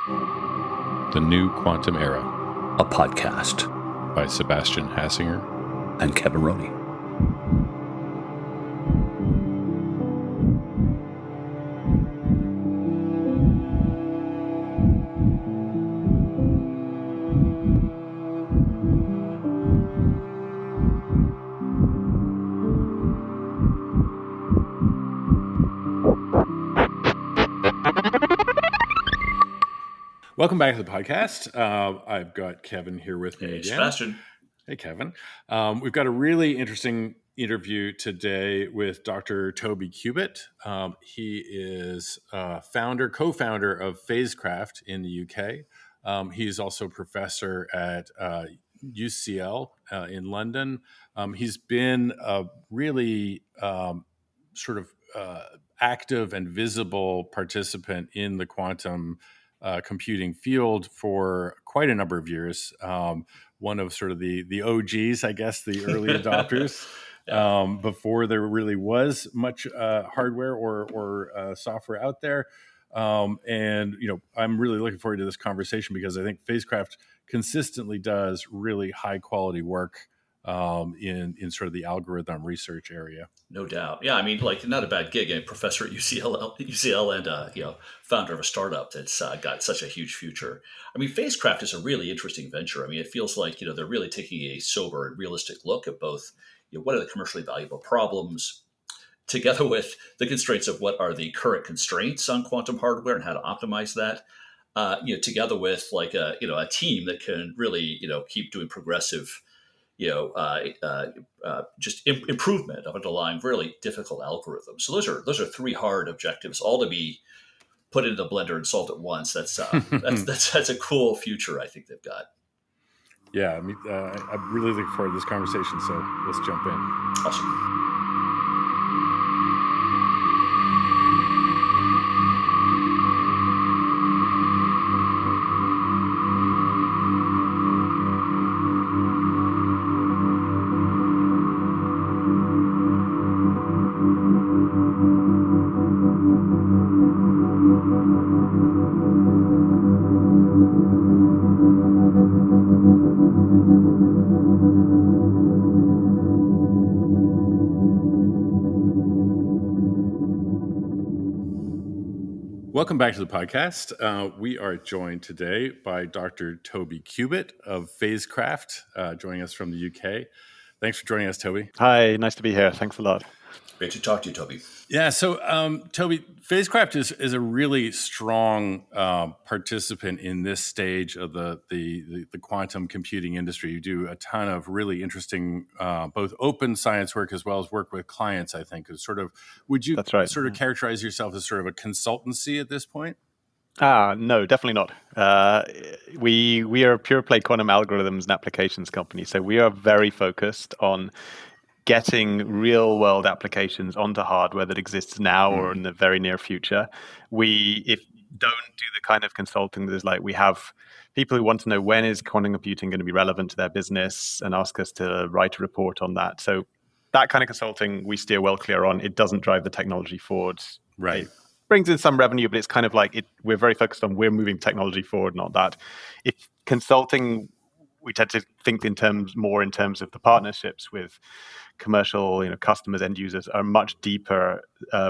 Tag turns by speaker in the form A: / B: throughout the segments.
A: The New Quantum Era,
B: a podcast
A: by Sebastian Hassinger
B: and Kevin Rowney.
A: Welcome back to the podcast. I've got Kevin here with me again.
C: Sebastian.
A: Hey, Kevin. We've got a really interesting interview today with Dr. Toby Cubitt. He is co-founder of Phasecraft in the UK. He's also a professor at UCL in London. He's been a really active and visible participant in the quantum computing field for quite a number of years. One of sort of the OGs, I guess, the early adopters, before there really was much hardware or software out there. And I'm really looking forward to this conversation because I think Phasecraft consistently does really high quality work in sort of the algorithm research area.
C: No doubt. Yeah, I mean, not a bad gig. A professor at UCL and founder of a startup that's got such a huge future. I mean, Phasecraft is a really interesting venture. I mean, it feels like, they're really taking a sober and realistic look at both, what are the commercially valuable problems, together with the constraints of what are the current constraints on quantum hardware and how to optimize that. Together with a team that can really, keep doing progressive just improvement of underlying really difficult algorithms. So those are three hard objectives, all to be put into the blender and solved at once. That's a cool future I think they've got.
A: Yeah, I mean, I'm really looking forward to this conversation. So let's jump in.
C: Awesome.
A: Welcome back to the podcast. We are joined today by Dr. Toby Cubitt of Phasecraft, joining us from the UK. Thanks for joining us, Toby.
D: Hi, nice to be here. Thanks a lot.
C: Great to talk to you, Toby.
A: Yeah, so Toby, Phasecraft is a really strong participant in this stage of the quantum computing industry. You do a ton of really interesting, both open science work as well as work with clients, I think. Would you
D: That's right.
A: sort of characterize yourself as sort of a consultancy at this point?
D: No, definitely not. We are a pure play quantum algorithms and applications company. So we are very focused on getting real world applications onto hardware that exists now or in the very near future. We don't do the kind of consulting that is we have people who want to know when is quantum computing going to be relevant to their business and ask us to write a report on that. So that kind of consulting we steer well clear on. It doesn't drive the technology forward.
A: Right.
D: It brings in some revenue, but it's kind of we're very focused on we're moving technology forward, not that. If consulting, we tend to think in terms of the partnerships with commercial, customers, end users, are much deeper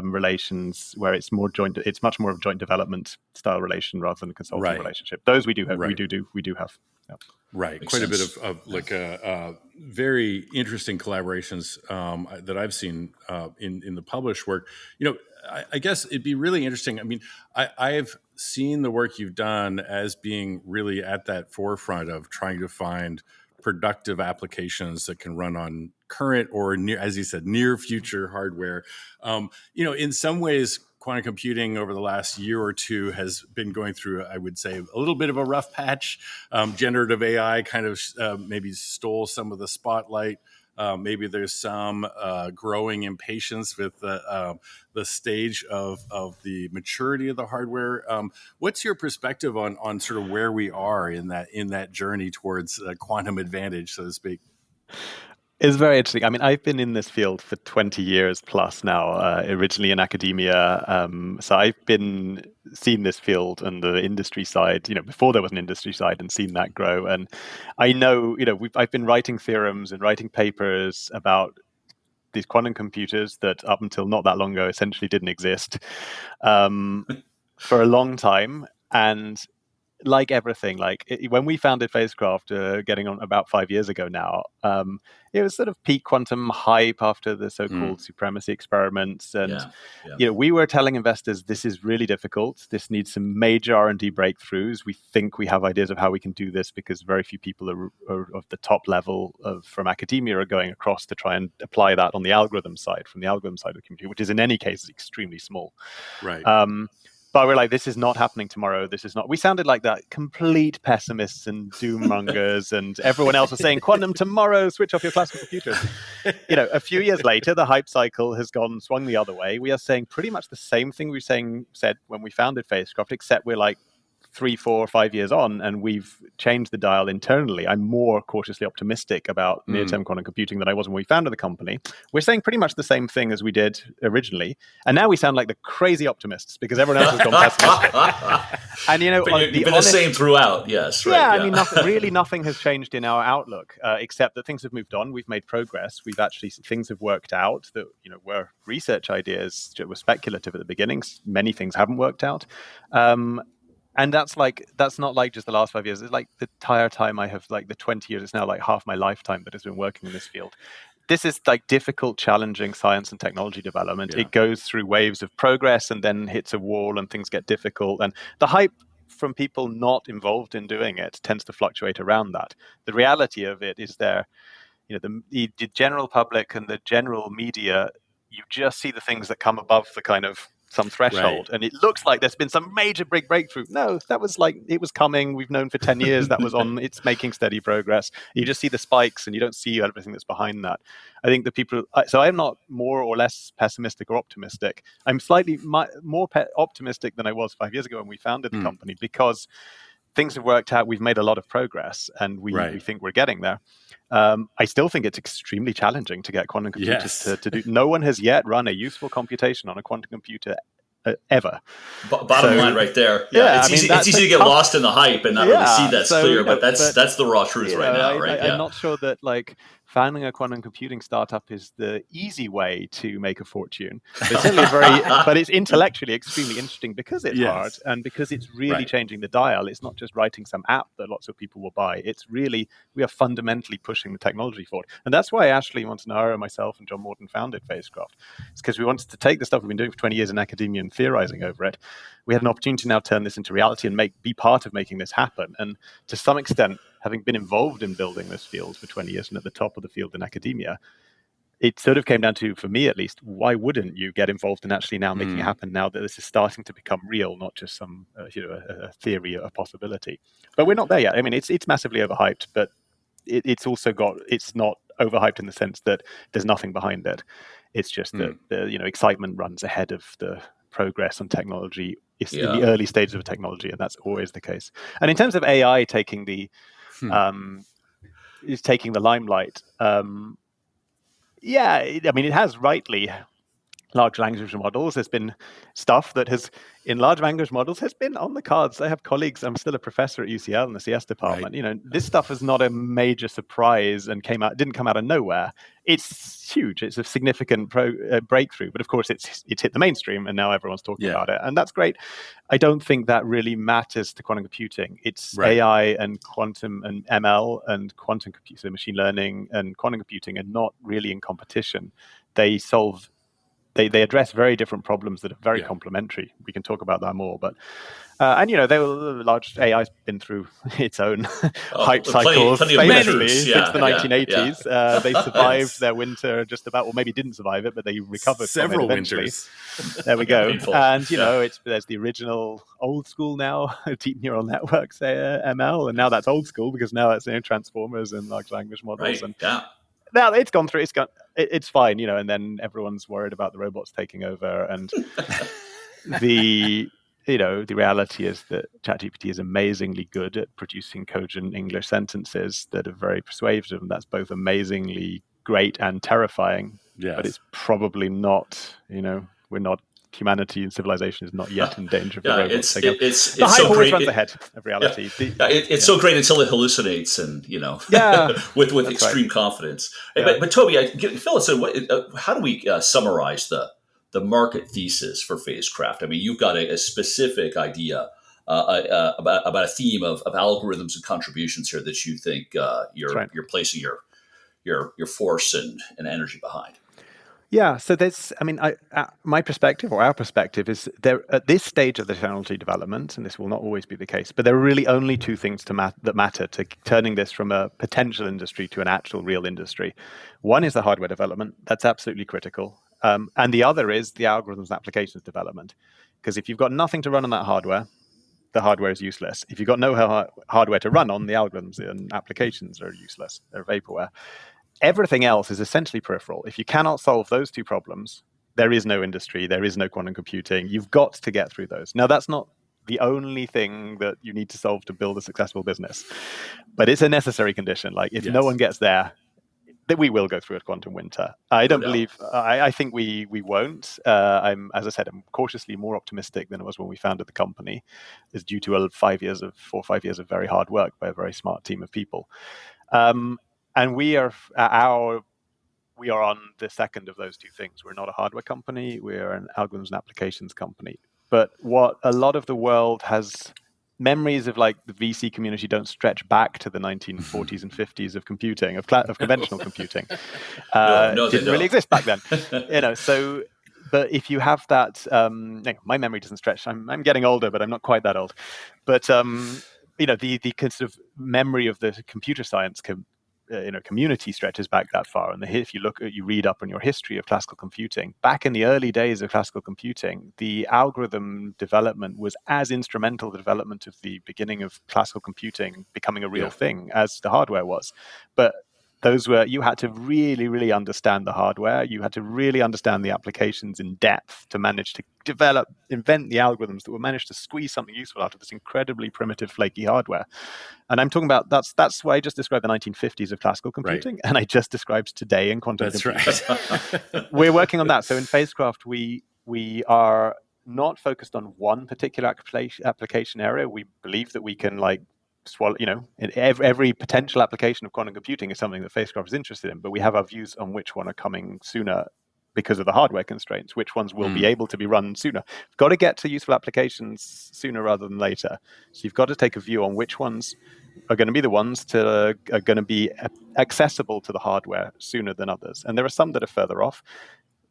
D: relations where it's more joint. It's much more of a joint development style relation rather than a consulting relationship. Those we do have.
A: Right.
D: We do have. Yeah.
A: Right.
C: Makes
A: Quite
C: sense.
A: a bit of very interesting collaborations that I've seen in the published work. I guess it'd be really interesting. I mean, I've seen the work you've done as being really at that forefront of trying to find productive applications that can run on current or near, as you said, near future hardware. In some ways, quantum computing over the last year or two has been going through, I would say, a little bit of a rough patch. Generative AI kind of maybe stole some of the spotlight. Maybe there's some growing impatience with the stage of the maturity of the hardware. What's your perspective on sort of where we are in that journey towards quantum advantage, so to speak?
D: It's very interesting. I mean, I've been in this field for 20 years plus now, originally in academia. So I've seen this field and the industry side, before there was an industry side, and seen that grow. And I know, I've been writing theorems and writing papers about these quantum computers that up until not that long ago essentially didn't exist for a long time. And like everything, when we founded Phasecraft, getting on about 5 years ago now, it was sort of peak quantum hype after the so-called supremacy experiments, and we were telling investors this is really difficult. This needs some major R&D breakthroughs. We think we have ideas of how we can do this because very few people are of the top level from academia are going across to try and apply that on the algorithm side, from the algorithm side of the community, which is in any case extremely small.
A: Right.
D: But we're like, this is not happening tomorrow. This is not. We sounded like that complete pessimists and doom mongers, and everyone else was saying quantum tomorrow. Switch off your classical computers. A few years later, the hype cycle has swung the other way. We are saying pretty much the same thing we said when we founded Phasecraft, except we're like 3, 4, 5 years on, and we've changed the dial internally. I'm more cautiously optimistic about near-term quantum computing than I was when we founded the company. We're saying pretty much the same thing as we did originally, and now we sound like the crazy optimists because everyone else has gone pessimistic. And
C: but you've been the same throughout. Yes, right.
D: Yeah, I mean, nothing has changed in our outlook, except that things have moved on. We've made progress. Things have worked out that were research ideas that were speculative at the beginning. Many things haven't worked out. And that's not like just the last 5 years. It's like the entire time I have, like the 20 years, it's now like half my lifetime that has been working in this field. This is like difficult, challenging science and technology development. Yeah. It goes through waves of progress and then hits a wall and things get difficult. And the hype from people not involved in doing it tends to fluctuate around that. The reality of it is the general public and the general media, you just see the things that come above the kind of some threshold, and it looks like there's been some major big breakthrough. No, that was like, it was coming. We've known for 10 years that was on. It's making steady progress. You just see the spikes, and you don't see everything that's behind that. I think the people. So I'm not more or less pessimistic or optimistic. I'm slightly more optimistic than I was 5 years ago when we founded the company, because things have worked out. We've made a lot of progress, and we think we're getting there. I still think it's extremely challenging to get quantum computers to do. No one has yet run a useful computation on a quantum computer ever.
C: Bottom line right there. Yeah, it's easy to get lost in the hype and not really see that's clear, but that's the raw truth right now, right?
D: I'm not sure that founding a quantum computing startup is the easy way to make a fortune. It's certainly but it's intellectually extremely interesting because it's hard and because it's really changing the dial. It's not just writing some app that lots of people will buy. It's really, we are fundamentally pushing the technology forward. And that's why Ashley Montanaro, myself, and John Morton founded Phasecraft. It's because we wanted to take the stuff we've been doing for 20 years in academia and theorizing over it. We had an opportunity to now turn this into reality and be part of making this happen. And to some extent, having been involved in building this field for 20 years and at the top of the field in academia, it sort of came down to, for me at least, why wouldn't you get involved in actually now making it happen now that this is starting to become real, not just some a theory, a possibility. But we're not there yet. I mean, it's massively overhyped, but it's not overhyped in the sense that there's nothing behind it. It's just that the excitement runs ahead of the progress on technology. It's in the early stages of technology, and that's always the case. And in terms of AI taking the limelight, I mean, it has rightly large language models. There's been stuff that has, in large language models, has been on the cards. I have colleagues. I'm still a professor at UCL in the CS department. This stuff is not a major surprise and didn't come out of nowhere. It's huge. It's a significant breakthrough. But of course, it's hit the mainstream, and now everyone's talking about it, and that's great. I don't think that really matters to quantum computing. It's AI and quantum and ML and quantum computing, so machine learning and quantum computing, are not really in competition. They solve. They address very different problems that are very complementary. We can talk about that more, but large AI's been through its own hype cycles famously since the 1980s. They survived their winter just about, or maybe didn't survive it, but they recovered
A: several
D: from it eventually.
A: Winters.
D: There we go. And there's the original old school now, deep neural networks, ML, and now that's old school because now it's transformers and large language models. Now it's gone through. It's fine, and then everyone's worried about the robots taking over. And the reality is that ChatGPT is amazingly good at producing cogent English sentences that are very persuasive, and that's both amazingly great and terrifying,
A: Yes.
D: but it's probably not, we're not, humanity and civilization is not yet in danger of the robots.
C: It's
D: the hype
C: so
D: always
C: great.
D: runs ahead of reality.
C: It's so great until it hallucinates, and with extreme confidence.
D: Yeah.
C: But Toby, fill us in. How do we summarize the market thesis for Phasecraft? I mean, you've got a specific idea about a theme of algorithms and contributions here that you think you're placing your force and energy behind.
D: Yeah, so my perspective, or our perspective, is there at this stage of the technology development, and this will not always be the case, but there are really only two things that matter to turning this from a potential industry to an actual real industry. One is the hardware development. That's absolutely critical. And the other is the algorithms and applications development. Because if you've got nothing to run on that hardware, the hardware is useless. If you've got no hardware to run on, the algorithms and applications are useless. They're vaporware. Everything else is essentially peripheral. If you cannot solve those two problems, there is no industry, there is no quantum computing. You've got to get through those. Now, that's not the only thing that you need to solve to build a successful business, but it's a necessary condition. Like, if no one gets there, that we will go through a quantum winter. I don't believe. I think we won't. As I said, I'm cautiously more optimistic than it was when we founded the company. It's due to 4 or 5 years of very hard work by a very smart team of people. And we are on the second of those two things. We're not a hardware company. We're an algorithms and applications company. But what a lot of the world has memories of, like the VC community, don't stretch back to the 1940s and 50s of computing, of conventional computing. Didn't really exist back then. So. But if you have that, my memory doesn't stretch. I'm getting older, but I'm not quite that old. But the kind of memory of the computer science community stretches back that far. And if you read up on your history of classical computing, back in the early days of classical computing, the algorithm development was as instrumental to the development of the beginning of classical computing becoming a real thing as the hardware was. But you had to really, really understand the hardware. You had to really understand the applications in depth to manage to invent the algorithms that would manage to squeeze something useful out of this incredibly primitive, flaky hardware. And I'm talking about that's why I just described the 1950s of classical computing, and I just described today in quantum computing.
A: Right.
D: We're working on that. So in Phasecraft, we are not focused on one particular application area. We believe that we can swallow, in every potential application of quantum computing is something that Phasecraft is interested in, but we have our views on which one are coming sooner because of the hardware constraints, which ones will be able to be run sooner. You've got to get to useful applications sooner rather than later. So you've got to take a view on which ones are going to be the ones are going to be accessible to the hardware sooner than others. And there are some that are further off.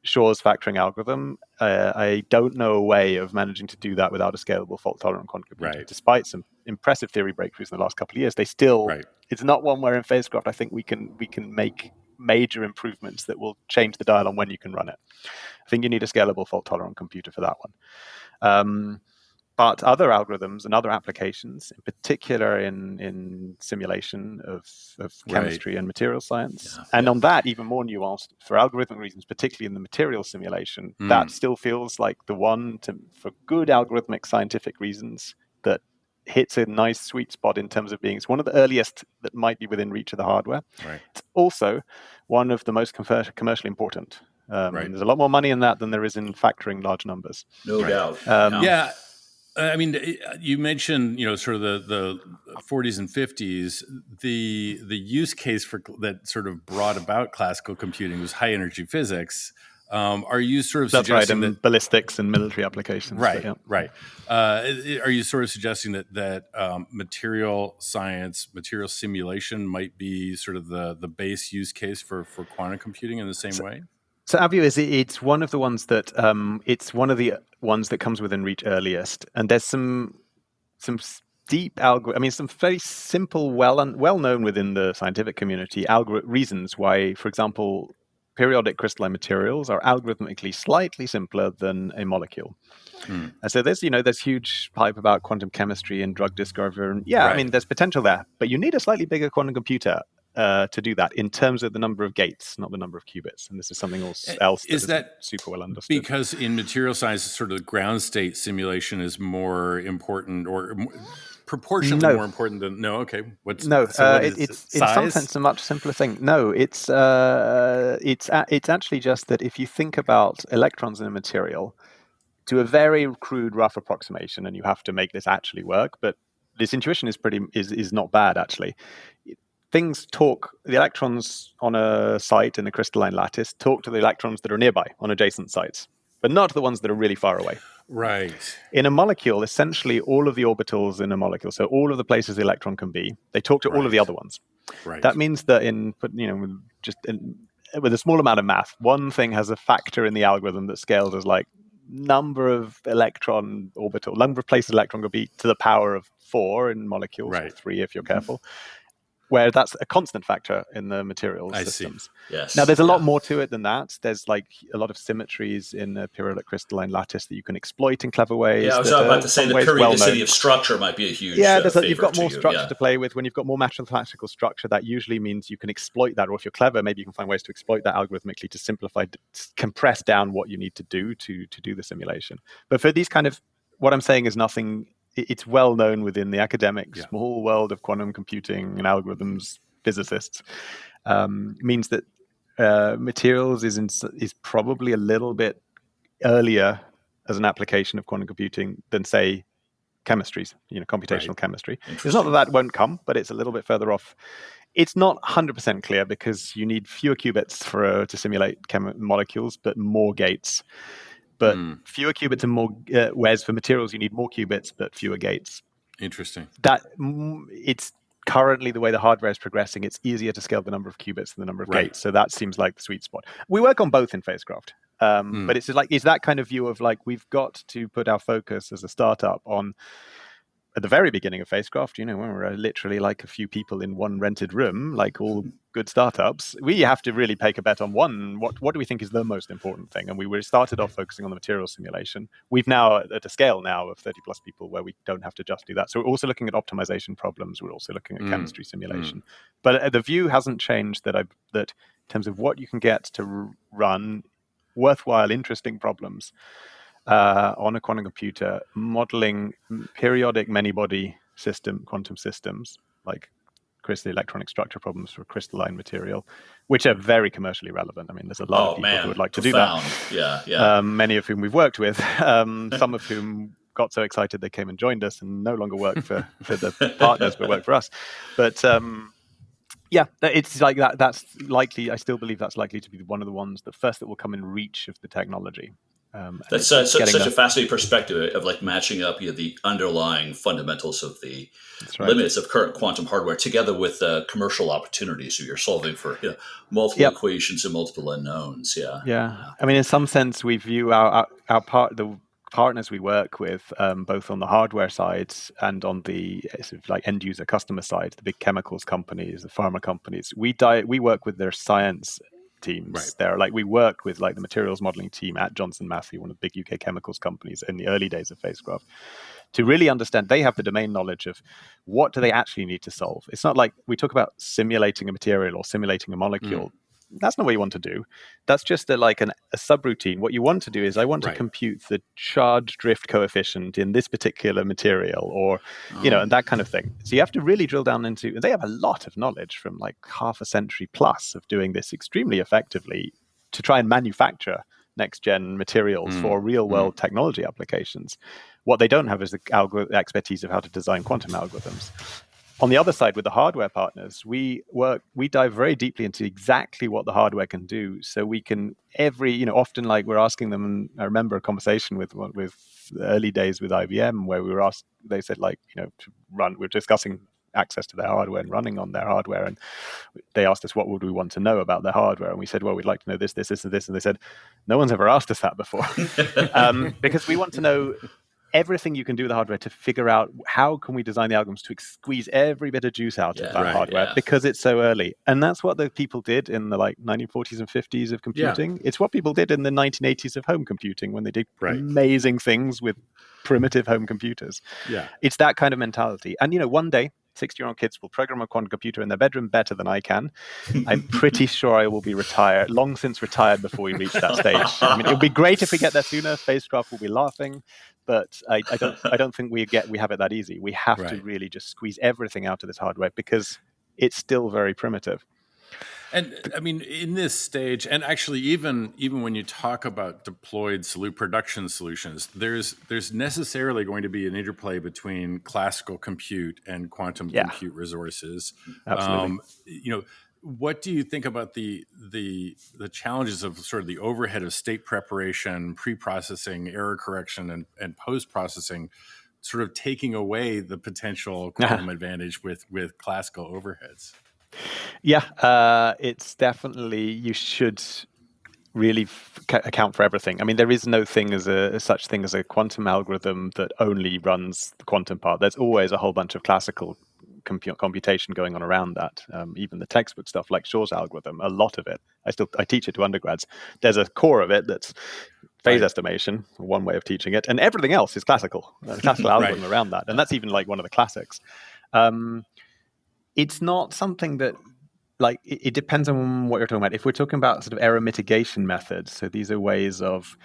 D: Shor's factoring algorithm, I don't know a way of managing to do that without a scalable fault-tolerant quantum computer.
A: Right.
D: Despite some impressive theory breakthroughs in the last couple of years, they still, it's not one where in Phasecraft I think we can make major improvements that will change the dial on when you can run it. I think you need a scalable fault-tolerant computer for that one. But other algorithms and other applications, in particular in simulation of chemistry and material science, on that, even more nuanced, for algorithmic reasons, particularly in the material simulation, that still feels like the one for good algorithmic scientific reasons that hits a nice sweet spot in terms of being it's one of the earliest that might be within reach of the hardware.
A: Right.
D: It's also one of the most commercially important. There's a lot more money in that than there is in factoring large numbers.
C: No doubt.
A: Yeah. I mean, you mentioned, sort of the 40s and 50s. The use case that sort of brought about classical computing was high energy physics. Are you sort of suggesting that
D: ballistics and military applications?
A: Right, right. Are you sort of suggesting that material science, material simulation might be sort of the base use case for quantum computing in the same way?
D: So our view is it's one of the ones that it's one of the ones that comes within reach earliest, and there's some deep some very simple, well known within the scientific community reasons why, for example, periodic crystalline materials are algorithmically slightly simpler than a molecule. And so there's huge hype about quantum chemistry and drug discovery, and I mean there's potential there, but you need a slightly bigger quantum computer to do that in terms of the number of gates, not the number of qubits. And this is something else that super well understood.
A: Because in material science, sort of ground state simulation is more important, or proportionately
D: No.
A: more important than no. Okay,
D: No,
A: what is it?
D: it's in some
A: Size?
D: sense a much simpler thing. No, it's actually just that if you think about electrons in a material, to a very crude, rough approximation, and you have to make this actually work, but this intuition is not bad actually. Things talk. The electrons on a site in a crystalline lattice talk to the electrons that are nearby on adjacent sites, but not to the ones that are really far away.
A: Right.
D: In a molecule, essentially all of the orbitals in a molecule, so all of the places the electron can be, they talk to all of the
A: Right.
D: other ones.
A: Right.
D: That means that with a small amount of math, one thing has a factor in the algorithm that scales as like number of places electron could be to the power of 4 in molecules, or
A: Right.
D: 3 if you're careful, where that's a constant factor in the materials
A: I
D: systems.
A: see.
C: Yes.
D: Now, there's a lot more to it than that. There's like a lot of symmetries in a periodic crystalline lattice that you can exploit in clever ways.
C: Yeah, I was
D: that
C: about
D: are
C: to say
D: some
C: the
D: ways
C: periodicity
D: well-known.
C: of structure might be a huge
D: Yeah, you've
C: favor
D: got
C: to
D: more
C: you.
D: structure
C: Yeah.
D: to play with. When you've got more mathematical structure, that usually means you can exploit that. Or if you're clever, maybe you can find ways to exploit that algorithmically to simplify, compress down what you need to do the simulation. But for these kind of, what I'm saying is nothing. It's well known within the academic small world of quantum computing and algorithms, physicists, means that materials is probably a little bit earlier as an application of quantum computing than, say, chemistries, computational chemistry. It's not that won't come, but it's a little bit further off. It's not 100% clear because you need fewer qubits to simulate molecules, but more gates. But fewer qubits and more, whereas for materials you need more qubits but fewer gates.
A: Interesting.
D: It's currently the way the hardware is progressing. It's easier to scale the number of qubits than the number of gates. So that seems like the sweet spot. We work on both in Phasecraft. But it's that kind of view of like, we've got to put our focus as a startup on, at the very beginning of Phasecraft, when we're literally like a few people in one rented room, like all good startups, we have to really take a bet on what do we think is the most important thing? And we started off focusing on the material simulation. We've now at a scale now of 30 plus people where we don't have to just do that. So we're also looking at optimization problems. We're also looking at chemistry simulation. But the view hasn't changed that in terms of what you can get to run worthwhile, interesting problems on a quantum computer, modeling periodic many-body quantum systems, like crystal electronic structure problems for crystalline material, which are very commercially relevant. I mean, there's a lot of people who would like to do that.
C: Yeah.
D: Many of whom we've worked with, some of whom got so excited they came and joined us and no longer work for the partners, but work for us. But yeah, it's like that. That's likely. I still believe that's likely to be one of the ones that will come in reach of the technology.
C: That's such a fascinating perspective of like matching up the underlying fundamentals of the limits of current quantum hardware together with commercial opportunities. So you're solving for multiple equations and multiple unknowns.
D: Yeah. I mean, in some sense, we view the partners we work with, both on the hardware side and on the sort of like end user customer side, the big chemicals companies, the pharma companies. We work with their science teams. We worked with like the materials modeling team at Johnson Matthey, one of the big UK chemicals companies in the early days of Phasecraft, to really understand. They have the domain knowledge of what do they actually need to solve. It's not like we talk about simulating a material or simulating a molecule. That's not what you want to do. That's just a subroutine. What you want to do is, I want to compute the charge drift coefficient in this particular material, or and that kind of thing. So you have to really drill down into. They have a lot of knowledge from like half a century plus of doing this extremely effectively to try and manufacture next gen materials for real world technology applications. What they don't have is the expertise of how to design quantum algorithms. On the other side, with the hardware partners, we dive very deeply into exactly what the hardware can do. So we can often like we're asking them. And I remember a conversation with the early days with IBM where we were asked. They said we're discussing access to their hardware and running on their hardware, and they asked us what would we want to know about their hardware, and we said, well, we'd like to know this, this, this, and this, and they said, no one's ever asked us that before, because we want to know everything you can do with the hardware to figure out how can we design the algorithms to squeeze every bit of juice out of that hardware because it's so early. And that's what the people did in the 1940s and 50s of computing. It's what people did in the 1980s of home computing when they did amazing things with primitive home computers. It's that kind of mentality. And one day 60-year-old kids will program a quantum computer in their bedroom better than I can. I'm pretty sure I will be long since retired before we reach that stage. I mean, it would be great if we get there sooner. Spacecraft will be laughing. but I don't think we have it that easy. We have to
A: Right.
D: really just squeeze everything out of this hardware because it's still very primitive.
A: And I mean, in this stage, and actually, even when you talk about deployed production solutions, there's necessarily going to be an interplay between classical compute and quantum compute resources.
D: Absolutely.
A: What do you think about the challenges of sort of the overhead of state preparation, pre-processing, error correction, and post-processing, sort of taking away the potential quantum advantage with classical overheads?
D: Yeah, it's definitely, you should really account for everything. I mean, there is no thing as such thing as a quantum algorithm that only runs the quantum part. There's always a whole bunch of classical computation going on around that. Even the textbook stuff like Shor's algorithm, a lot of it, I teach it to undergrads. There's a core of it that's phase estimation, one way of teaching it, and everything else is classical algorithm around that. And that's even like one of the classics. It's not something that, like, it depends on what you're talking about. If we're talking about sort of error mitigation methods, so these are ways of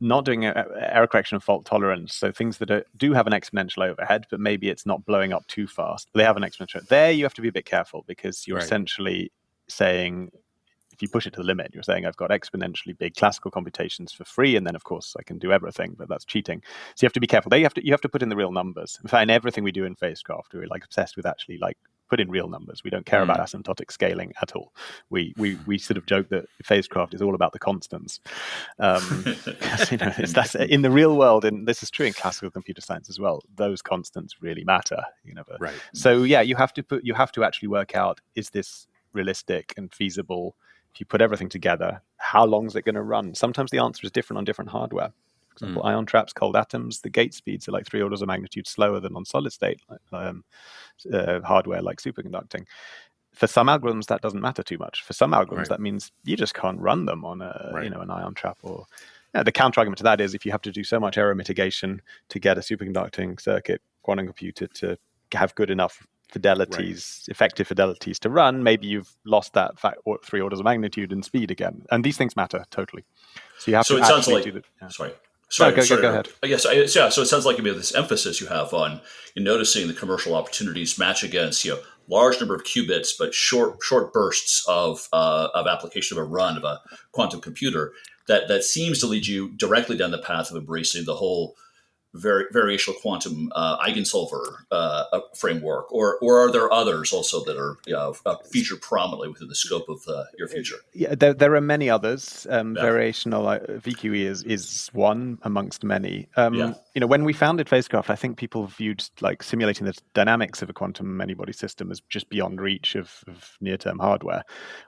D: not doing error correction and fault tolerance, so things that do have an exponential overhead, but maybe it's not blowing up too fast. They have an exponential. There you have to be a bit careful because you're essentially saying, if you push it to the limit, you're saying I've got exponentially big classical computations for free, and then of course I can do everything, but that's cheating. So you have to be careful. There you have to put in the real numbers. In fact, in everything we do in Phasecraft, we're like obsessed with actually like put in real numbers. We don't care about asymptotic scaling at all. We sort of joke that Phasecraft is all about the constants. That's in the real world, and this is true in classical computer science as well. Those constants really matter. So yeah, you have to actually work out, is this realistic and feasible? If you put everything together, how long is it going to run? Sometimes the answer is different on different hardware. For example, ion traps, cold atoms, the gate speeds are like 3 orders of magnitude slower than on solid state hardware like superconducting. For some algorithms, that doesn't matter too much. For some algorithms, that means you just can't run them on an ion trap. Or the counter argument to that is, if you have to do so much error mitigation to get a superconducting circuit quantum computer to have good enough effective fidelities to run, maybe you've lost that 3 orders of magnitude in speed again. And these things matter totally. So you have to actually do that.
C: Sorry.
D: Go ahead.
C: Yes, so it sounds like this emphasis you have on noticing the commercial opportunities match against large number of qubits, but short bursts of application of a run of a quantum computer. That seems to lead you directly down the path of embracing the whole variational quantum eigensolver framework, or are there others also that are featured prominently within the scope of your future?
D: Yeah, there are many others. Variational VQE is one amongst many. When we founded Phasecraft, I think people viewed like simulating the dynamics of a quantum many-body system as just beyond reach of near-term hardware.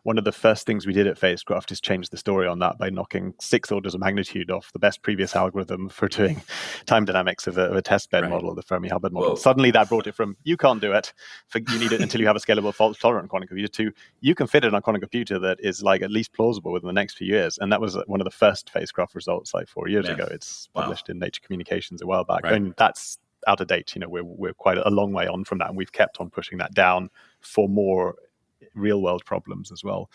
D: One of the first things we did at Phasecraft is change the story on that by knocking 6 orders of magnitude off the best previous algorithm for doing time dynamics of a test bed model, the Fermi-Hubbard model. Suddenly that brought it from, you can't do it, you need it until you have a scalable fault-tolerant quantum computer, to you can fit it on a quantum computer that is like at least plausible within the next few years. And that was one of the first Phasecraft results like 4 years ago. It's published in Nature Communications a while back. And that's out of date. We're quite a long way on from that, and we've kept on pushing that down for more real-world problems as well.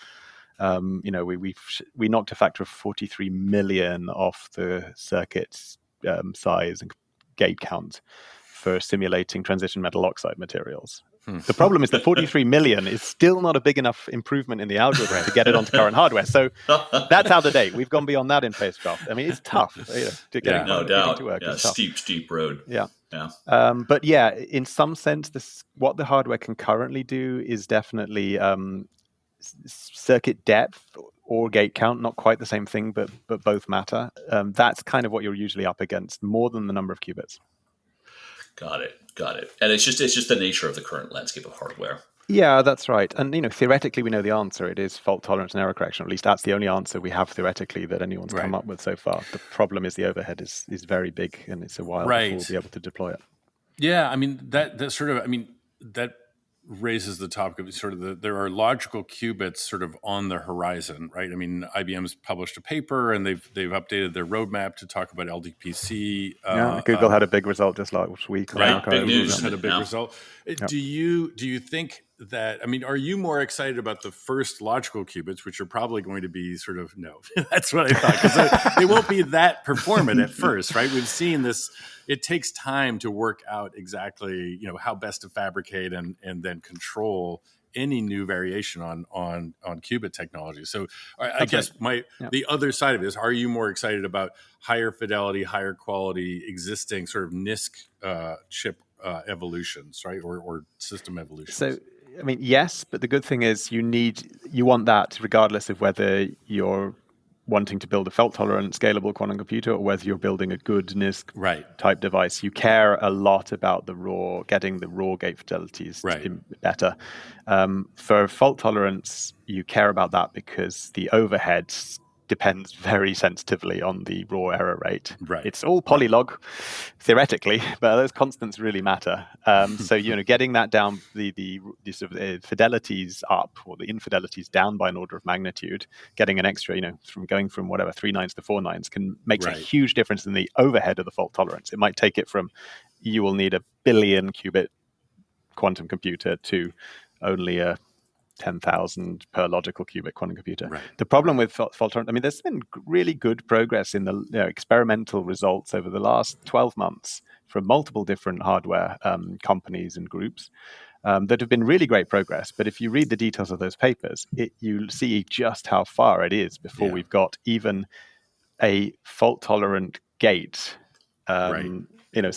D: We knocked a factor of 43 million off the circuit's size and gate count for simulating transition metal oxide materials. The problem is that 43 million is still not a big enough improvement in the algorithm to get it onto current hardware. So that's out of date. We've gone beyond that in Phasecraft. I mean, it's tough to get
C: no doubt.
D: To work.
C: Yeah, steep road.
D: Yeah. But yeah, in some sense, what the hardware can currently do is definitely circuit depth or gate count, not quite the same thing, but both matter. That's kind of what you're usually up against, more than the number of qubits.
C: Got it. And it's just the nature of the current landscape of hardware.
D: Yeah, that's right. And theoretically, we know the answer. It is fault tolerance and error correction. At least that's the only answer we have theoretically that anyone's come up with so far. The problem is the overhead is very big, and it's a while before we'll be able to deploy it.
A: Yeah, I mean that raises the topic of sort of there are logical qubits sort of on the horizon, right? I mean, IBM's published a paper and they've updated their roadmap to talk about LDPC.
D: Google had a big result just last week.
C: Right, big news.
A: Had a big result. Do you think that, I mean, are you more excited about the first logical qubits, which are probably going to be sort of, no, that's what I thought, because they won't be that performant at first, right? We've seen this, it takes time to work out exactly, how best to fabricate and then control any new variation on qubit technology. So I guess the other side of it is, are you more excited about higher fidelity, higher quality, existing sort of NISQ chip evolutions, right, or system evolutions?
D: So, I mean, yes, but the good thing is you want that regardless of whether you're wanting to build a fault-tolerant, scalable quantum computer or whether you're building a good NISQ type device. You care a lot about getting the raw gate fidelities better. For fault tolerance, you care about that because the overheads depends very sensitively on the raw error rate. It's all polylog, theoretically, but those constants really matter. So getting that down, the sort of fidelities up, or the infidelities down by an order of magnitude, getting an extra, from going from 3 nines to 4 nines makes a huge difference in the overhead of the fault tolerance. It might take it from, you will need a billion qubit quantum computer to only a 10,000 per logical qubit quantum computer. The problem with fault tolerance, I mean, there's been really good progress in the experimental results over the last 12 months from multiple different hardware companies and groups that have been really great progress. But if you read the details of those papers, you see just how far it is before we've got even a fault tolerant gate. Some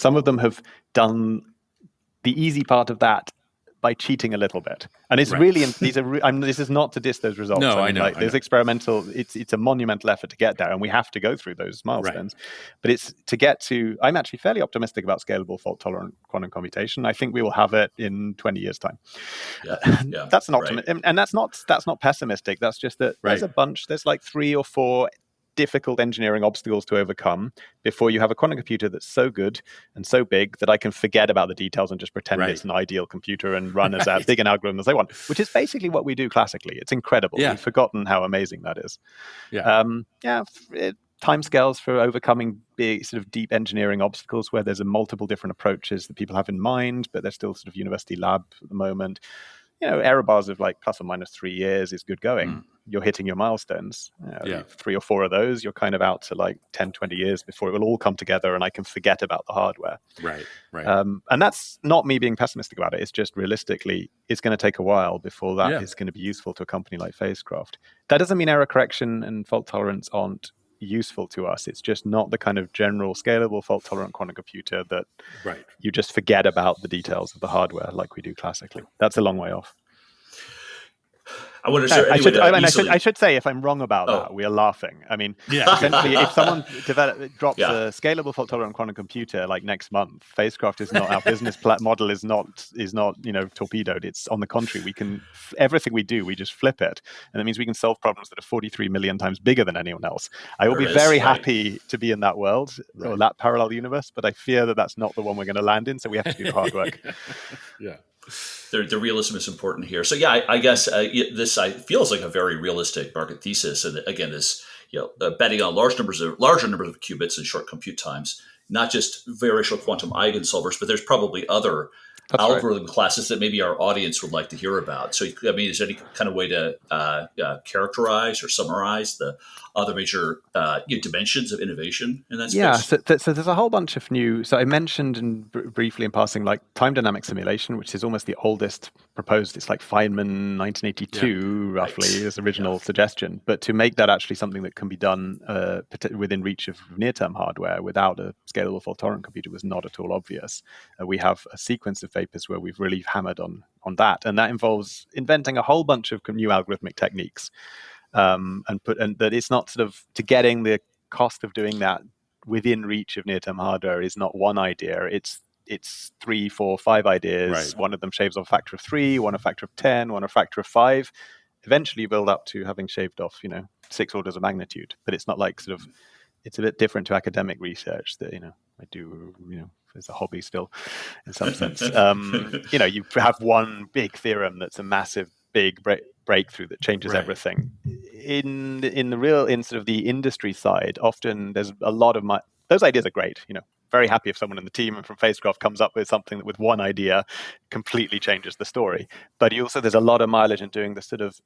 D: of them have done the easy part of that by cheating a little bit, and it's really this is not to diss those results.
A: No,
D: I know. There's experimental. It's a monumental effort to get there, and we have to go through those milestones. But it's to get to. I'm actually fairly optimistic about scalable fault-tolerant quantum computation. I think we will have it in 20 years' time. That's an optimism, and that's not pessimistic. That's just that there's a bunch. There's like 3 or 4 difficult engineering obstacles to overcome before you have a quantum computer that's so good and so big that I can forget about the details and just pretend it's an ideal computer and run as big an algorithm as I want, which is basically what we do classically. It's incredible. We've forgotten how amazing that is. Timescales for overcoming big sort of deep engineering obstacles where there's multiple different approaches that people have in mind, but they're still sort of university lab at the moment. Error bars of like plus or minus 3 years is good going. You're hitting your milestones. 3 or 4 of those, you're kind of out to like 10, 20 years before it will all come together and I can forget about the hardware. And that's not me being pessimistic about it. It's just realistically, it's going to take a while before that is going to be useful to a company like Phasecraft. That doesn't mean error correction and fault tolerance aren't useful to us. It's just not the kind of general scalable fault-tolerant quantum computer that you just forget about the details of the hardware like we do classically. That's a long way off. I should say, if I'm wrong about that, we are laughing. I mean, essentially, if someone drops a scalable fault-tolerant quantum computer like next month, Phasecraft is not our business model is not torpedoed. It's on the contrary, everything we do, we just flip it, and that means we can solve problems that are 43 million times bigger than anyone else. I will be very happy to be in that world or that parallel universe, but I fear that that's not the one we're going to land in. So we have to do the hard work.
C: The realism is important here. So I guess this feels like a very realistic market thesis. And again, this betting on larger numbers of qubits and short compute times, not just variational quantum eigensolvers, but there's probably other algorithm classes that maybe our audience would like to hear about. So, I mean, is there any kind of way to characterize or summarize the other major dimensions of innovation in that space?
D: Yeah, so there's a whole bunch of new. So I mentioned briefly in passing, like time dynamic simulation, which is almost the oldest proposed. It's like Feynman 1982, roughly, his original suggestion. But to make that actually something that can be done within reach of near-term hardware without a scalable fault-tolerant computer was not at all obvious. We have a sequence of papers where we've really hammered on that, and that involves inventing a whole bunch of new algorithmic techniques, and that it's not sort of to getting the cost of doing that within reach of near-term hardware is not one idea. It's 3, 4, 5 ideas. One of them shaves off a factor of 3, one a factor of 10, one a factor of 5. Eventually, you build up to having shaved off 6 orders of magnitude. But it's not like sort of. It's a bit different to academic research that I do as a hobby still, in some sense. You have one big theorem that's a massive, big breakthrough that changes everything. In sort of the industry side, often there's a lot of those ideas are great. very happy if someone in the team and from Phasecraft comes up with something that with one idea completely changes the story. But there's a lot of mileage in doing the sort of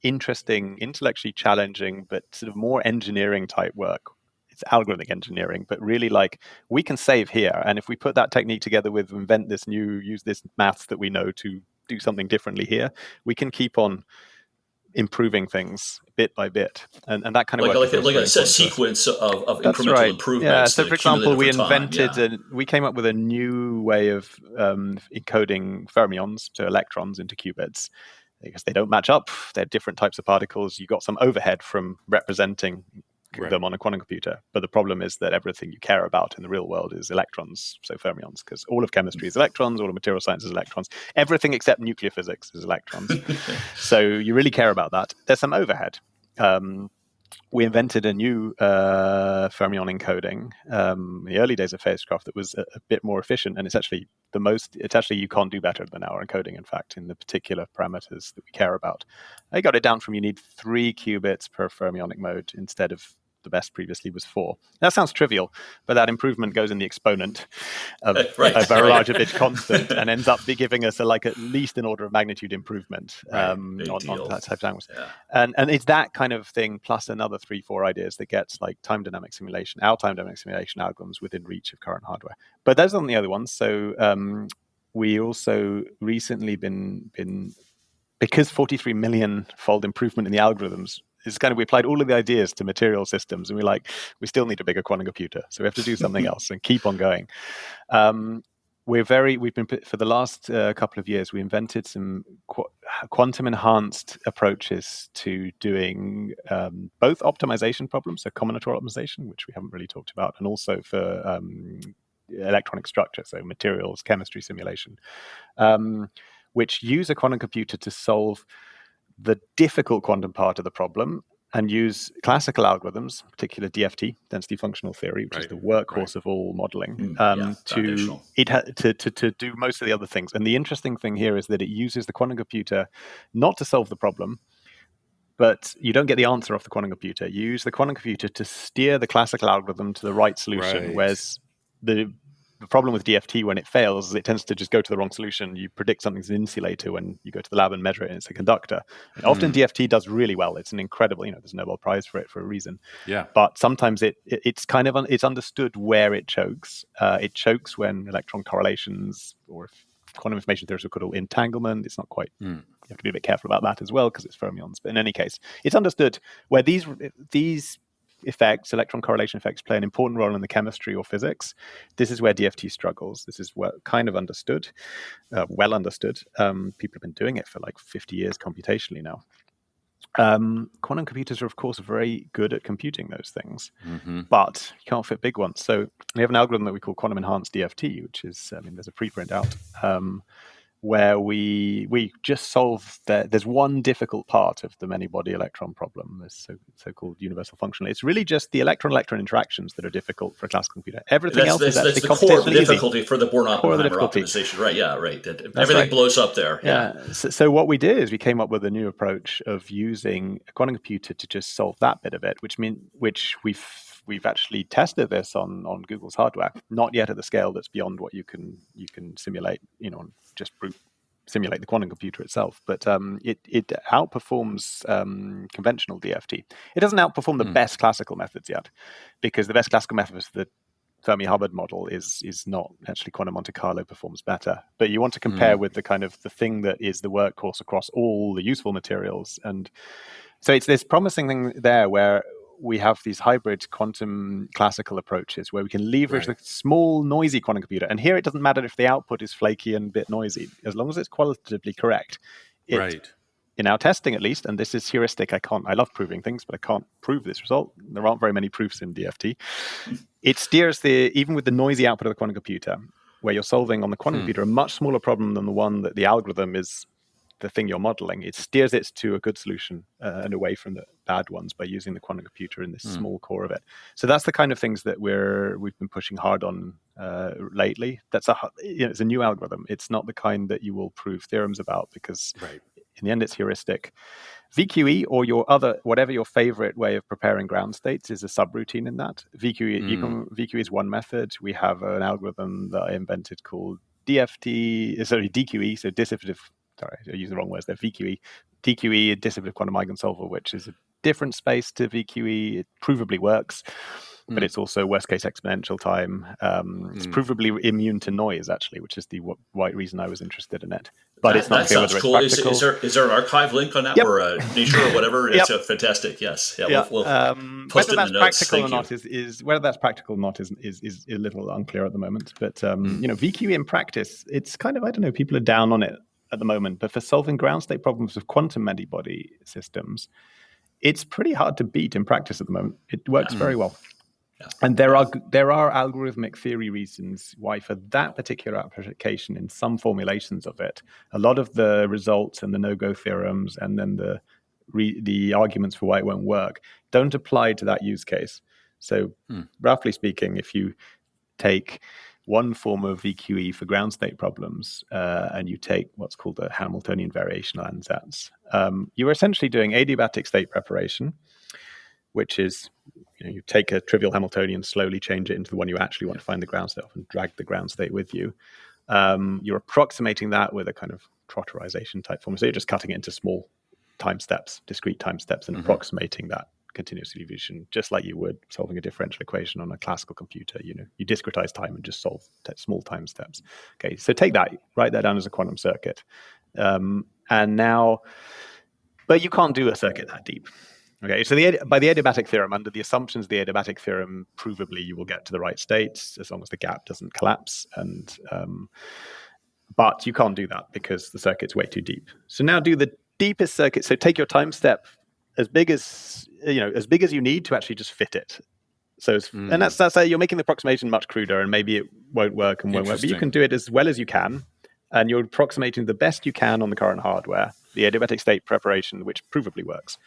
D: interesting, intellectually challenging, but sort of more engineering type work. It's algorithmic engineering, but really like we can save here. And if we put that technique together with use this maths that we know to do something differently here, we can keep on improving things bit by bit. And that kind of
C: like
D: work is
C: like
D: very
C: a set
D: important to us.
C: sequence of
D: That's
C: incremental
D: right. Yeah.
C: improvements
D: So,
C: that
D: for
C: accumulate
D: example, we
C: over time.
D: we came up with a new way of encoding fermions, so electrons, into qubits because they don't match up. They're different types of particles. You got some overhead from representing them on a quantum computer. But the problem is that everything you care about in the real world is electrons, so fermions, because all of chemistry is electrons, all of material science is electrons. Everything except nuclear physics is electrons. So you really care about that. There's some overhead. We invented a new fermion encoding in the early days of Phasecraft that was a bit more efficient, and it's actually you can't do better than our encoding, in fact, in the particular parameters that we care about. I got it down from you need 3 qubits per fermionic mode instead of the best previously was 4. That sounds trivial, but that improvement goes in the exponent of a very large bit constant and ends up giving us at least an order of magnitude improvement on that type of angles.
C: Yeah.
D: And it's that kind of thing plus another 3-4 ideas that gets like our time dynamic simulation algorithms within reach of current hardware. But those aren't the other ones. So we also recently been because 43 million fold improvement in the algorithms is we applied all of the ideas to material systems, and we still need a bigger quantum computer, so we have to do something else and keep on going. We've been for the last couple of years, we invented some quantum enhanced approaches to doing both optimization problems, so combinatorial optimization, which we haven't really talked about, and also for electronic structure, so materials chemistry simulation, which use a quantum computer to solve the difficult quantum part of the problem and use classical algorithms, particular DFT, density functional theory, which is the workhorse of all modeling, to do most of the other things. And the interesting thing here is that it uses the quantum computer not to solve the problem, but you don't get the answer off the quantum computer. You use the quantum computer to steer the classical algorithm to the right solution, whereas the problem with DFT when it fails is it tends to just go to the wrong solution. You predict something's an insulator when you go to the lab and measure it, and it's a conductor. And often DFT does really well. It's an incredible, there's a Nobel Prize for it for a reason.
A: Yeah.
D: But sometimes it's kind of it's understood where it chokes. It chokes when electron correlations or quantum information theories are called entanglement. It's not quite. You have to be a bit careful about that as well because it's fermions. But in any case, it's understood where these effects, electron correlation effects, play an important role in the chemistry or physics. This is where DFT struggles. This is kind of understood, well understood. People have been doing it for like 50 years computationally now. Quantum computers are, of course, very good at computing those things, but you can't fit big ones. So we have an algorithm that we call quantum enhanced DFT, which is, there's a preprint out, where we just solve there's one difficult part of the many-body electron problem, this so-called universal functional. It's really just the electron-electron interactions that are difficult for a classical computer. Everything else is actually
C: the core of the
D: easy.
C: difficulty for the Born-Oppenheimer optimization. Right, yeah, right. Everything blows up there.
D: Yeah. So what we did is we came up with a new approach of using a quantum computer to just solve that bit of it, which we've actually tested this on Google's hardware, not yet at the scale that's beyond what you can simulate, just simulate the quantum computer itself. But it outperforms conventional DFT. It doesn't outperform the best classical methods yet, because the best classical methods, the Fermi-Hubbard model, is not actually quantum Monte Carlo performs better. But you want to compare with the kind of the thing that is the workhorse across all the useful materials. And so it's this promising thing there where we have these hybrid quantum classical approaches where we can leverage the small noisy quantum computer. And here it doesn't matter if the output is flaky and a bit noisy, as long as it's qualitatively correct. In our testing, at least, and this is heuristic, I love proving things, but I can't prove this result. There aren't very many proofs in DFT. It steers even with the noisy output of the quantum computer, where you're solving on the quantum computer a much smaller problem than the one that the algorithm is the thing you're modeling. It steers it to a good solution and away from the bad ones by using the quantum computer in this small core of it. So that's the kind of things that we've been pushing hard on lately. It's a new algorithm. It's not the kind that you will prove theorems about because in the end, it's heuristic. VQE or whatever your favorite way of preparing ground states is a subroutine in that. VQE is one method. We have an algorithm that I invented called DQE, so dissipative. Sorry, I used the wrong words there. VQE, DQE, dissipative quantum eigensolver, which is a different space to VQE. It provably works, but it's also worst case exponential time. It's provably immune to noise, actually, which is the right reason I was interested in it. But it's not clear whether it's practical.
C: Is there an archive link on that, or a Nature or whatever? It's fantastic. Yes, we'll post it in the notes.
D: Whether that's practical or not is a little unclear at the moment. But VQE in practice, it's kind of, I don't know, people are down on it at the moment. But for solving ground state problems with quantum antibody systems, it's pretty hard to beat in practice at the moment. It works very well. Yeah. And there are algorithmic theory reasons why for that particular application, in some formulations of it, a lot of the results and the no-go theorems and then the arguments for why it won't work don't apply to that use case. So roughly speaking, if you take one form of VQE for ground state problems and you take what's called a Hamiltonian variational ansatz, you're essentially doing adiabatic state preparation, which is you take a trivial Hamiltonian, slowly change it into the one you actually want to find the ground state of and drag the ground state with you. You're approximating that with a kind of trotterization type form. So you're just cutting it into small time steps, discrete time steps, and approximating that continuous distribution, just like you would solving a differential equation on a classical computer. You discretize time and just solve small time steps. Okay, so take that, write that down as a quantum circuit. And now, but you can't do a circuit that deep. Okay, so by the adiabatic theorem, under the assumptions of the adiabatic theorem, provably you will get to the right state as long as the gap doesn't collapse. And but you can't do that because the circuit's way too deep. So now do the deepest circuit. So take your time step as big as you need to actually just fit it. So and that's you're making the approximation much cruder, and maybe it won't work and won't work. But you can do it as well as you can, and you're approximating the best you can on the current hardware, the adiabatic state preparation, which provably works.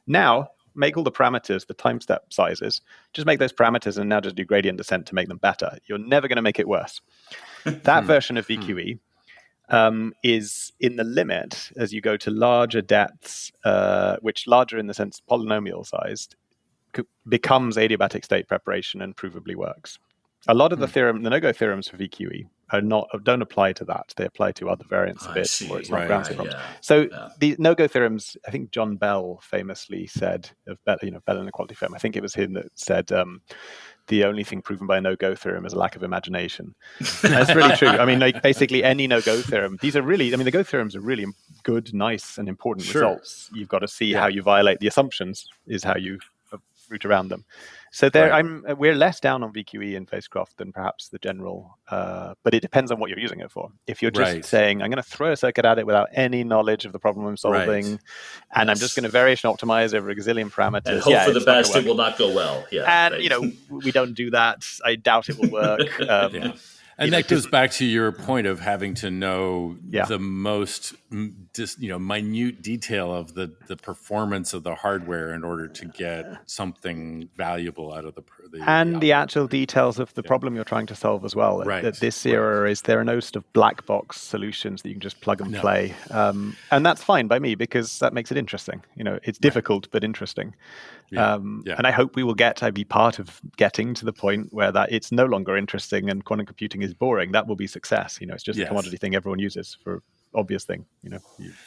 D: Now, make all the parameters, the time step sizes, just make those parameters and now just do gradient descent to make them better. You're never going to make it worse. That version of VQE is in the limit as you go to larger depths, which larger in the sense polynomial sized, becomes adiabatic state preparation and provably works. A lot of the no-go theorems for VQE don't apply to that. They apply to other variants of it, or it's not ground state problems. So the no-go theorems, I think John Bell famously said of Bell inequality theorem. I think it was him that said the only thing proven by a no-go theorem is a lack of imagination. That's really true. I mean, like basically any no-go theorem. These are really, the go theorems are really good, nice, and important results. You've got to see how you violate the assumptions is how you route around them. So we're less down on VQE in Phasecraft than perhaps the general, but it depends on what you're using it for. If you're just saying, I'm going to throw a circuit at it without any knowledge of the problem I'm solving, and I'm just going to variation optimize over a gazillion parameters.
C: And hope for the best, it will not go well. Yeah,
D: and, we don't do that. I doubt it will work.
A: And that goes back to your point of having to know the most minute detail of the performance of the hardware in order to get something valuable out of the
D: actual details of the problem you're trying to solve as well. At this era, there are no sort of black box solutions that you can just plug and play, and that's fine by me because that makes it interesting. It's difficult but interesting. And I hope we will be part of getting to the point where that it's no longer interesting and quantum computing is boring. That will be success. It's just a commodity thing everyone uses for obvious thing.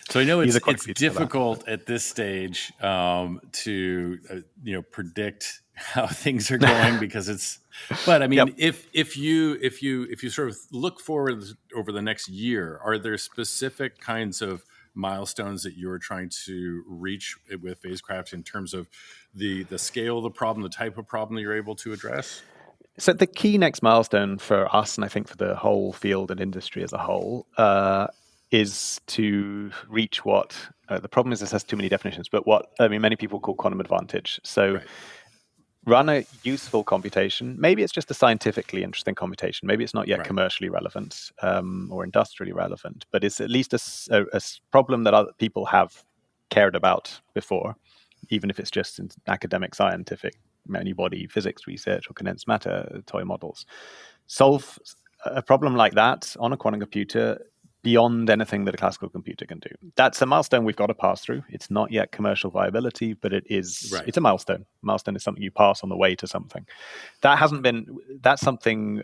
A: So I know it's difficult at this stage to predict how things are going because it's. But I mean, if you sort of look forward over the next year, are there specific kinds of milestones that you're trying to reach with Phasecraft in terms of the scale of the problem, the type of problem that you're able to address?
D: So the key next milestone for us, and I think for the whole field and industry as a whole, is to reach what the problem is. This has too many definitions, but what many people call quantum advantage. So run a useful computation. Maybe it's just a scientifically interesting computation. Maybe it's not yet commercially relevant or industrially relevant, but it's at least a problem that other people have cared about before, even if it's just in academic scientific many-body physics research or condensed matter toy models. Solve a problem like that on a quantum computer beyond anything that a classical computer can do. That's a milestone we've got to pass through. It's not yet commercial viability, but it's a milestone. Milestone is something you pass on the way to something. That's something,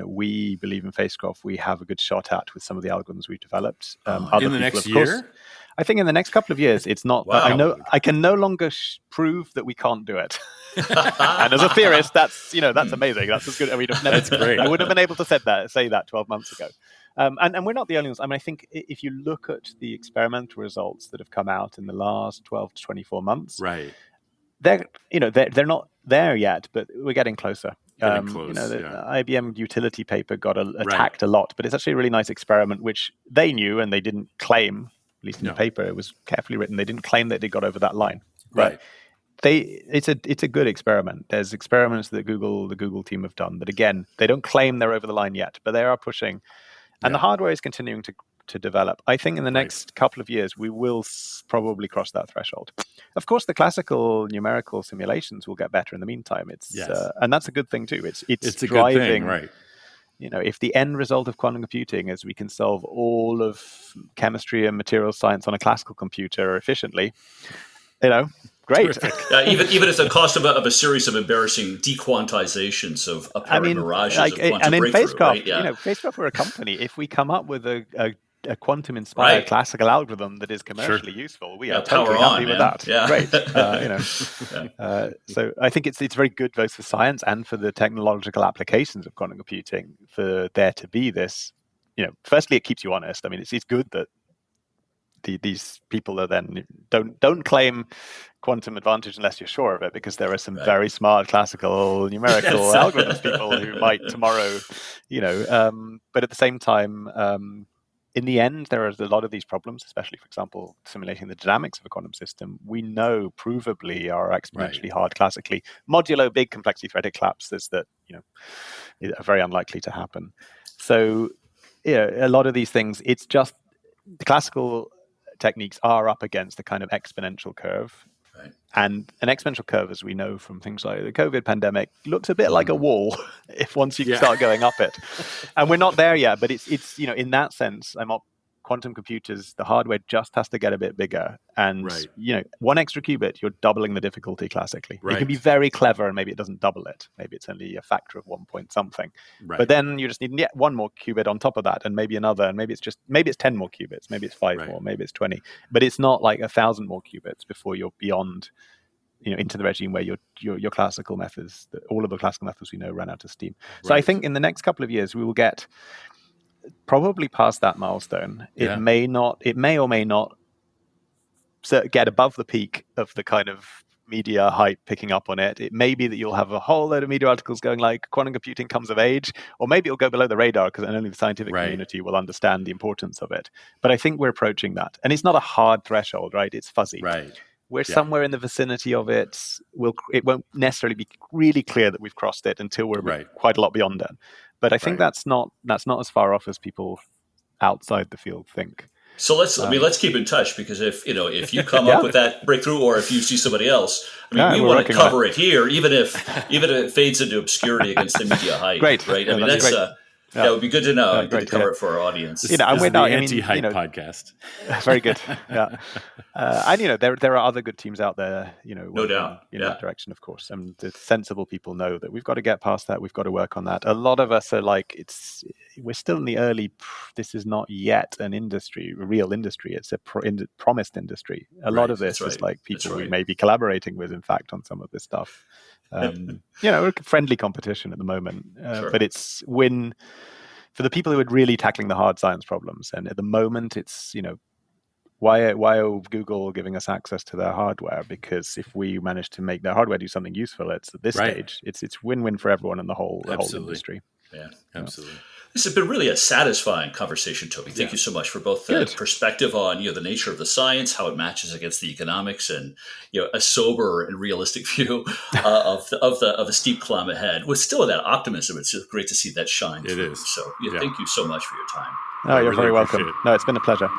D: we believe in Phasecraft we have a good shot at with some of the algorithms we've develeved.
A: Other in the next year?
D: I think in the next couple of years, it's not.
C: Wow.
D: I can no longer prove that we can't do it. And as a theorist, that's amazing. That's as good. I mean,
A: that's great.
D: I wouldn't have been able to say that 12 months ago. And we're not the only ones. I mean, I think if you look at the experimental results that have come out in the last 12 to 24 months,
A: right,
D: they're not there yet, but we're getting closer.
A: Close,
D: IBM utility paper got attacked a lot, but it's actually a really nice experiment, which they knew and they didn't claim, at least in the paper, it was carefully written. They didn't claim that they got over that line.
A: Right.
D: It's a good experiment. There's experiments that the Google team have done that, again, they don't claim they're over the line yet, but they are pushing. And the hardware is continuing to develop. I think in the next couple of years, we will probably cross that threshold. Of course, the classical numerical simulations will get better in the meantime. And that's a good thing too. It's driving,
A: a good thing, right?
D: If the end result of quantum computing is we can solve all of chemistry and material science on a classical computer efficiently, great.
C: Even if the cost of a series of embarrassing dequantizations of apparent mirages of quantum
D: and in
C: breakthrough,
D: Phasecraft,
C: right?
D: Phasecraft, we're a company. If we come up with a quantum-inspired classical algorithm that is commercially useful, we are totally happy with that.
C: Yeah.
D: Great. So I think it's very good both for science and for the technological applications of quantum computing for there to be this. Firstly, it keeps you honest. I mean, it's good that these people are then don't claim quantum advantage unless you're sure of it, because there are some very smart classical numerical algorithms people who might tomorrow, but at the same time, in the end, there are a lot of these problems, especially, for example, simulating the dynamics of a quantum system, we know provably are exponentially hard classically. Modulo big complexity theoretic collapses that, are very unlikely to happen. So, a lot of these things, it's just the classical techniques are up against a kind of exponential curve.
C: Right.
D: And an exponential curve, as we know from things like the COVID pandemic, looks a bit like a wall once you start going up it. And we're not there yet, but it's in that sense, quantum computers, the hardware just has to get a bit bigger. And, one extra qubit, you're doubling the difficulty classically. Right. It can be very clever and maybe it doesn't double it. Maybe it's only a factor of 1 point something. Right. But then you just need one more qubit on top of that, and maybe another, and maybe it's 10 more qubits, maybe it's 5 more, maybe it's 20. But it's not like 1,000 more qubits before you're beyond, into the regime where your classical methods, all of the classical methods we know, run out of steam. So I think in the next couple of years, we will get probably past that milestone. It may or may not get above the peak of the kind of media hype picking up on it. It may be that you'll have a whole load of media articles going like quantum computing comes of age, or maybe it'll go below the radar because only the scientific community will understand the importance of it. But I think we're approaching that. And it's not a hard threshold, right? It's fuzzy.
A: Right.
D: We're somewhere in the vicinity of it. It won't necessarily be really clear that we've crossed it until we're quite a lot beyond it. But I think that's not as far off as people outside the field think.
C: So let's keep in touch, because if you come up with that breakthrough, or if you see somebody else, we want to cover it here, even if it fades into obscurity against the media hype.
D: Great.
C: Right. I mean, that would be good to know. Good to cover it for our audience.
A: This is the anti-hype podcast.
D: Very good. Yeah. And there are other good teams out there.
C: No doubt.
D: In that direction, of course. And the sensible people know that we've got to get past that. We've got to work on that. A lot of us are like, we're still in the early. This is not yet an industry, a real industry. It's a promised industry. A lot of this is like people we may be collaborating with, in fact, on some of this stuff. We're a friendly competition at the moment, but it's win for the people who are really tackling the hard science problems. And at the moment, it's why are Google giving us access to their hardware? Because if we manage to make their hardware do something useful, it's at this stage, it's win-win for everyone in the whole industry.
C: Yeah,
A: absolutely.
C: This has been really a satisfying conversation, Toby. Thank you so much for both the perspective on the nature of the science, how it matches against the economics, and a sober and realistic view of the steep climb ahead. With still that optimism, it's just great to see that shine through.
A: It is.
C: So thank you so much for your time.
D: Oh, you're very welcome. No, it's been a pleasure.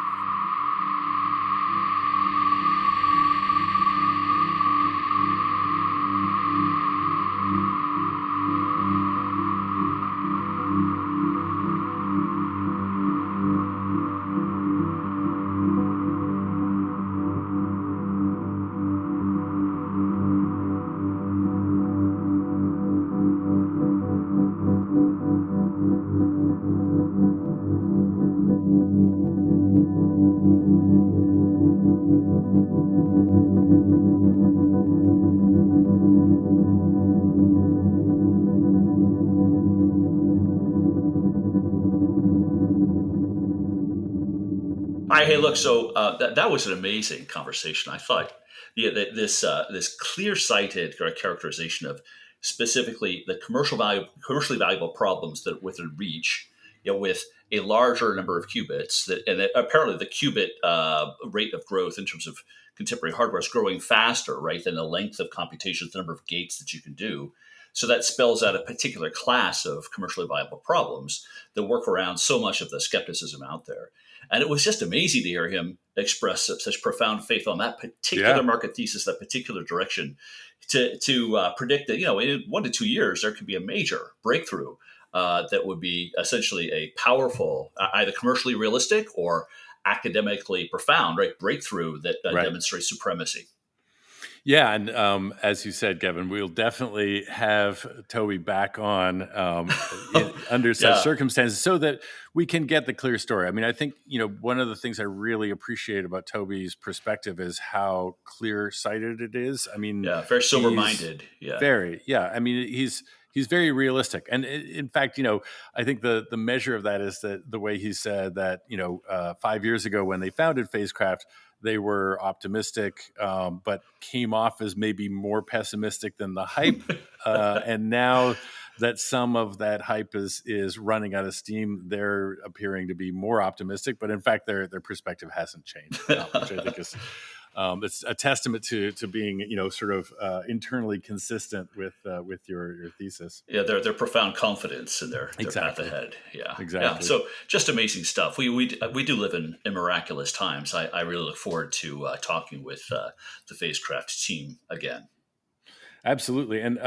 C: Hey, look. So that was an amazing conversation. I thought this clear-sighted characterization of specifically the commercially valuable problems that within reach, with a larger number of qubits. And apparently the qubit rate of growth in terms of contemporary hardware is growing faster, right, than the length of computations, the number of gates that you can do. So that spells out a particular class of commercially viable problems that work around so much of the skepticism out there. And it was just amazing to hear him express such profound faith on that particular market thesis, that particular direction, to predict that, in 1 to 2 years, there could be a major breakthrough that would be essentially a powerful, either commercially realistic or academically profound, right, breakthrough that demonstrates supremacy.
A: Yeah, and as you said, Kevin, we'll definitely have Toby back on under such circumstances so that we can get the clear story. I mean, I think, one of the things I really appreciate about Toby's perspective is how clear-sighted it is. I mean,
C: very sober-minded.
A: I mean, he's very realistic. And in fact, I think the measure of that is that the way he said that, 5 years ago when they founded Phasecraft, they were optimistic, but came off as maybe more pessimistic than the hype. And now that some of that hype is running out of steam, they're appearing to be more optimistic. But in fact, their perspective hasn't changed, which I think is it's a testament to being sort of internally consistent with your thesis.
C: Yeah, their profound confidence in their path ahead. Yeah,
A: exactly.
C: Yeah. So just amazing stuff. We do live in miraculous times. I really look forward to talking with the Phasecraft team again.
A: Absolutely. And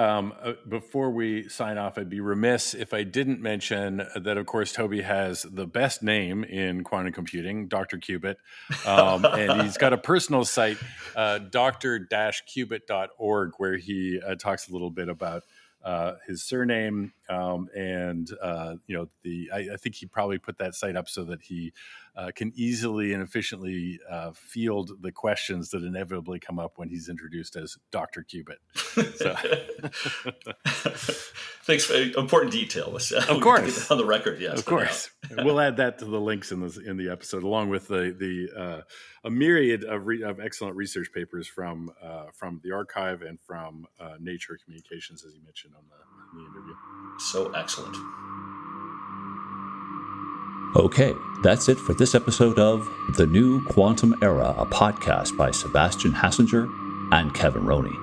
A: before we sign off, I'd be remiss if I didn't mention that, of course, Toby has the best name in quantum computing, Dr. Cubitt. And he's got a personal site, dr-cubitt.org, where he talks a little bit about his surname. I think he probably put that site up so that he can easily and efficiently field the questions that inevitably come up when he's introduced as Dr. Cubitt. So.
C: Thanks for important detail.
A: Of course,
C: on the record. Yes,
A: of course. We'll add that to the links in the episode, along with a myriad of excellent research papers from the archive and from Nature Communications, as you mentioned on the interview.
C: So excellent.
B: Okay, that's it for this episode of The New Quantum Era, a podcast by Sebastian Hassinger and Kevin Rowney.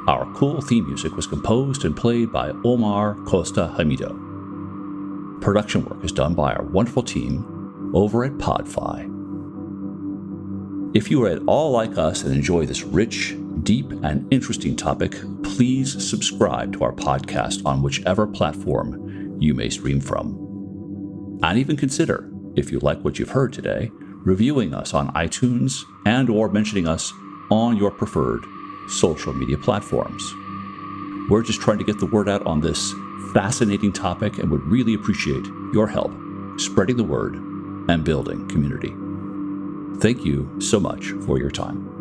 B: Our cool theme music was composed and played by Omar Costa Hamido. Production work is done by our wonderful team over at Podfi. If you are at all like us and enjoy this rich, deep, and interesting topic, please subscribe to our podcast on whichever platform you may stream from. And even consider, if you like what you've heard today, reviewing us on iTunes and or mentioning us on your preferred social media platforms. We're just trying to get the word out on this fascinating topic and would really appreciate your help spreading the word and building community. Thank you so much for your time.